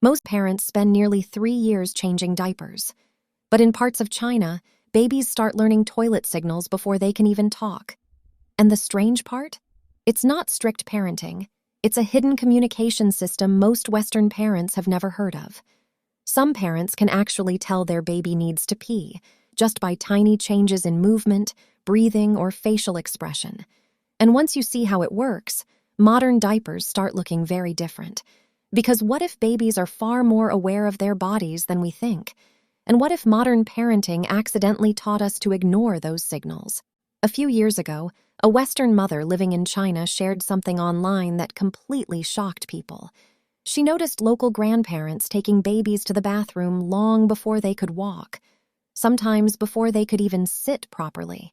Most parents spend nearly 3 years changing diapers. But in parts of China, babies start learning toilet signals before they can even talk. And the strange part? It's not strict parenting. It's a hidden communication system most Western parents have never heard of. Some parents can actually tell their baby needs to pee, just by tiny changes in movement, breathing, or facial expression. And once you see how it works, modern diapers start looking very different. Because what if babies are far more aware of their bodies than we think? And what if modern parenting accidentally taught us to ignore those signals? A few years ago, a Western mother living in China shared something online that completely shocked people. She noticed local grandparents taking babies to the bathroom long before they could walk, sometimes before they could even sit properly.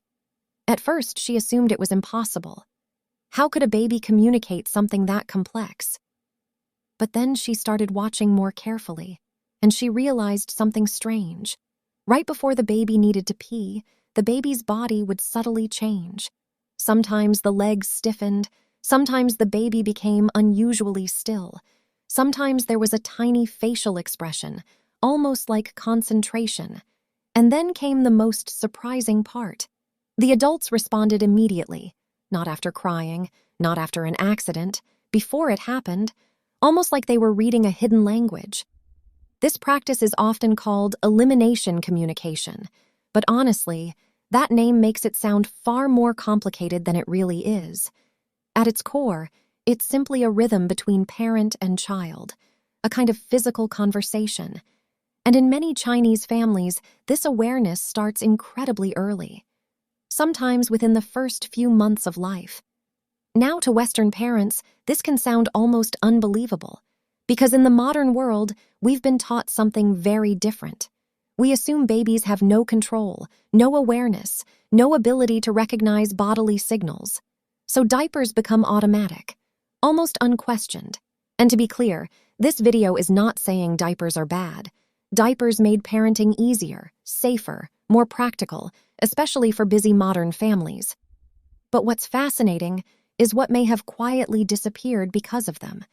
At first, she assumed it was impossible. How could a baby communicate something that complex? But then she started watching more carefully, and she realized something strange. Right before the baby needed to pee, the baby's body would subtly change. Sometimes the legs stiffened, sometimes the baby became unusually still. Sometimes there was a tiny facial expression, almost like concentration. And then came the most surprising part. The adults responded immediately, not after crying, not after an accident, before it happened, almost like they were reading a hidden language. This practice is often called elimination communication, but honestly, that name makes it sound far more complicated than it really is. At its core, it's simply a rhythm between parent and child, a kind of physical conversation. And in many Chinese families, this awareness starts incredibly early, sometimes within the first few months of life. Now, to Western parents, this can sound almost unbelievable, because in the modern world, we've been taught something very different. We assume babies have no control, no awareness, no ability to recognize bodily signals. So diapers become automatic, almost unquestioned. And to be clear, this video is not saying diapers are bad. Diapers made parenting easier, safer, more practical, especially for busy modern families. But what's fascinating is what may have quietly disappeared because of them.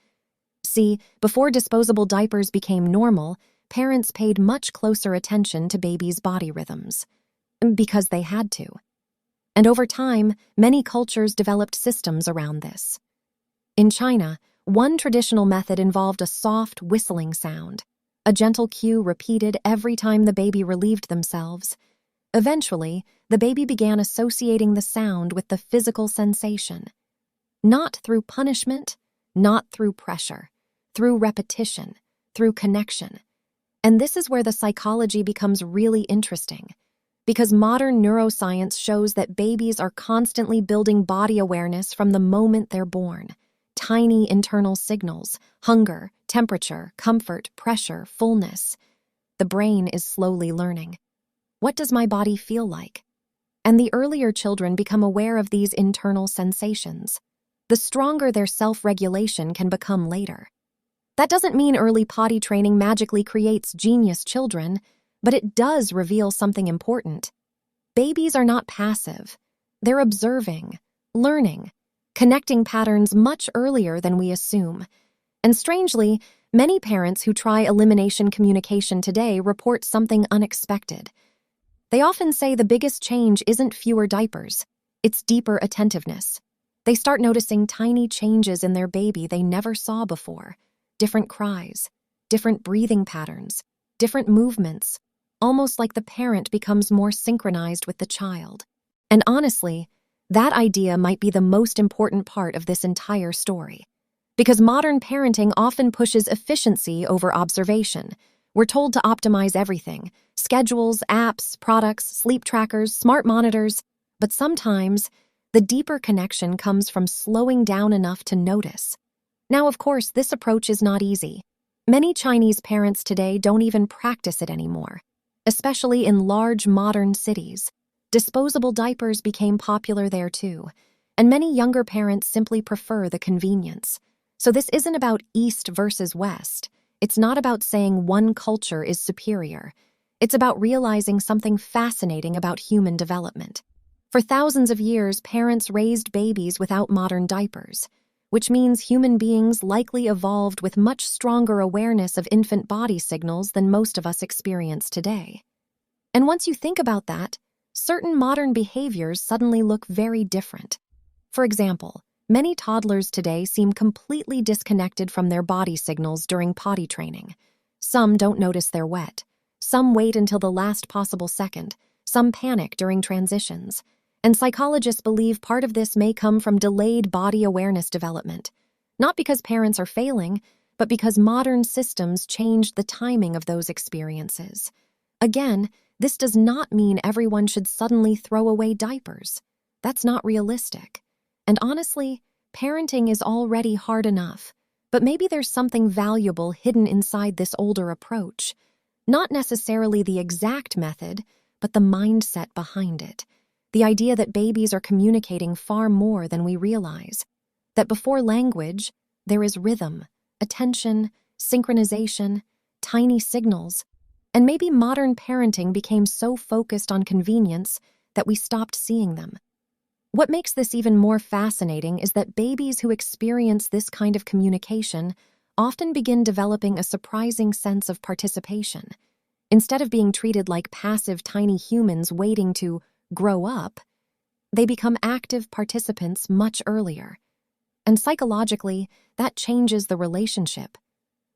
See, before disposable diapers became normal, parents paid much closer attention to babies' body rhythms, because they had to. And over time, many cultures developed systems around this. In China, one traditional method involved a soft whistling sound, a gentle cue repeated every time the baby relieved themselves. Eventually, the baby began associating the sound with the physical sensation. Not through punishment, not through pressure, through repetition, through connection. And this is where the psychology becomes really interesting, because modern neuroscience shows that babies are constantly building body awareness from the moment they're born. Tiny internal signals, hunger, temperature, comfort, pressure, fullness. The brain is slowly learning. What does my body feel like? And the earlier children become aware of these internal sensations, the stronger their self-regulation can become later. That doesn't mean early potty training magically creates genius children, but it does reveal something important. Babies are not passive. They're observing, learning, connecting patterns much earlier than we assume. And strangely, many parents who try elimination communication today report something unexpected. They often say the biggest change isn't fewer diapers, it's deeper attentiveness. They start noticing tiny changes in their baby they never saw before. Different cries, different breathing patterns, different movements, almost like the parent becomes more synchronized with the child. And honestly, that idea might be the most important part of this entire story. Because modern parenting often pushes efficiency over observation. We're told to optimize everything: schedules, apps, products, sleep trackers, smart monitors. But sometimes, the deeper connection comes from slowing down enough to notice. Now, of course, this approach is not easy. Many Chinese parents today don't even practice it anymore, especially in large modern cities. Disposable diapers became popular there too, and many younger parents simply prefer the convenience. So this isn't about East versus West. It's not about saying one culture is superior. It's about realizing something fascinating about human development. For thousands of years, parents raised babies without modern diapers. which means human beings likely evolved with much stronger awareness of infant body signals than most of us experience today. And once you think about that, certain modern behaviors suddenly look very different. For example, many toddlers today seem completely disconnected from their body signals during potty training. Some don't notice they're wet. Some wait until the last possible second. Some panic during transitions. And psychologists believe part of this may come from delayed body awareness development. Not because parents are failing, but because modern systems changed the timing of those experiences. Again, this does not mean everyone should suddenly throw away diapers. That's not realistic. And honestly, parenting is already hard enough. But maybe there's something valuable hidden inside this older approach. Not necessarily the exact method, but the mindset behind it. The idea that babies are communicating far more than we realize. That before language, there is rhythm, attention, synchronization, tiny signals. And maybe modern parenting became so focused on convenience that we stopped seeing them. What makes this even more fascinating is that babies who experience this kind of communication often begin developing a surprising sense of participation. Instead of being treated like passive tiny humans waiting to grow up, they become active participants much earlier. And psychologically, that changes the relationship.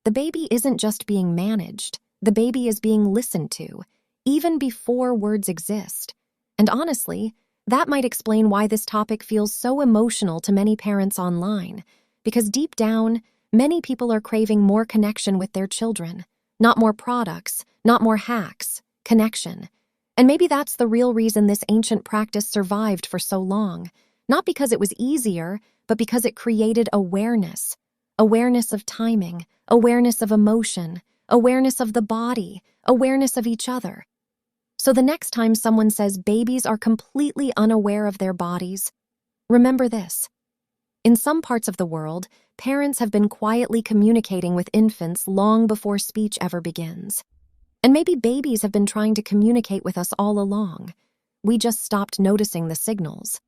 The baby isn't just being managed. The baby is being listened to, even before words exist. And honestly, that might explain why this topic feels so emotional to many parents online, because deep down, many people are craving more connection with their children. Not more products, not more hacks, connection. And maybe that's the real reason this ancient practice survived for so long. Not because it was easier, but because it created awareness. Awareness of timing, awareness of emotion, awareness of the body, awareness of each other. So the next time someone says babies are completely unaware of their bodies, remember this. In some parts of the world, parents have been quietly communicating with infants long before speech ever begins. And maybe babies have been trying to communicate with us all along. We just stopped noticing the signals.